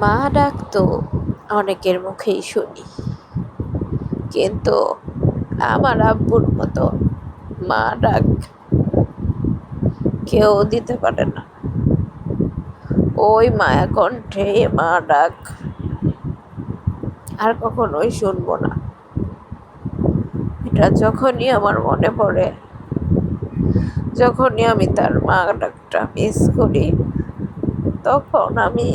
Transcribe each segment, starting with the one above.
মা ডাক তো অনেকের মুখেই শুনি, কিন্তু আমার আব্বুর মতো মা ডাক কেউ দিতে পারে না। ওই মায়া কণ্ঠে মা ডাক আর কখনোই শুনবো না। এটা যখনই আমার মনে পড়ে, যখনই আমি তার মা ডাকটা মিস করি, তখন আমি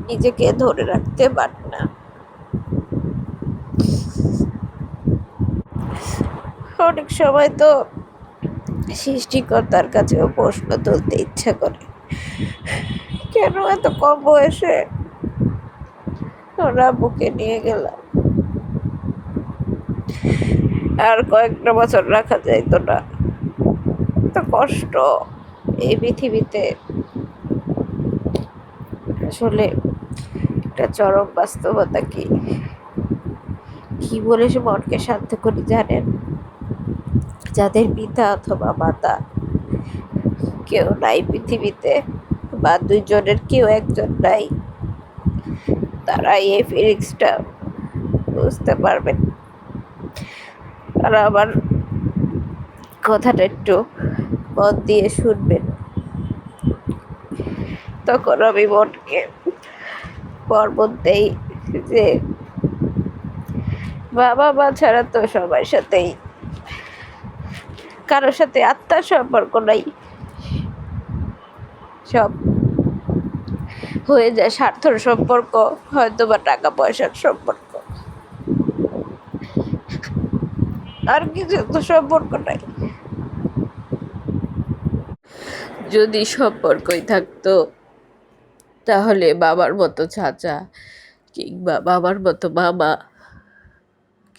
নিজেকে ধরে রাখতে পারি না। অনেক সময় তো সৃষ্টিকর্তার কাছেও প্রশ্ন তুলতে ইচ্ছা করে, কেন এত কম বয়সে ওরা বুকে নিয়ে গেলাম। আর কয়েকটা বছর রাখা যাইতো না? তো কষ্ট এই পৃথিবীতে আসলে একটা চরম বাস্তবতা। কি কি বলে সে মনকে শান্ত করি জানেন? যাদের পিতা অথবা মাতা কেউ নাই পৃথিবীতে, বা দুইজনের কেউ একজন নাই, তারা এই ফিলিংসটা বুঝতে পারবেন। তারা আমার কথাটা একটু মন দিয়ে শুনবেন। তখন আমি মনকে পর্বত দেই যে বাবা মা ছাড়া তো সবার সাথেই, কারোর সাথে আত্মার সম্পর্ক নাই, সব হয়ে যায় স্বার্থর সম্পর্ক, হয়তো বা টাকা পয়সার সম্পর্ক, আর কিছু তো সম্পর্ক নাই। যদি সম্পর্কই থাকতো, তাহলে বাবার মতো চাচা, কিংবা বাবার মতো মামা,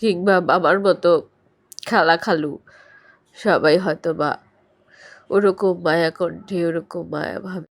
কিংবা বাবার মতো খালা খালু, সবাই হয়তো বা ওরকম মায়া কণ্ঠে, ওরকম মায়া ভাবে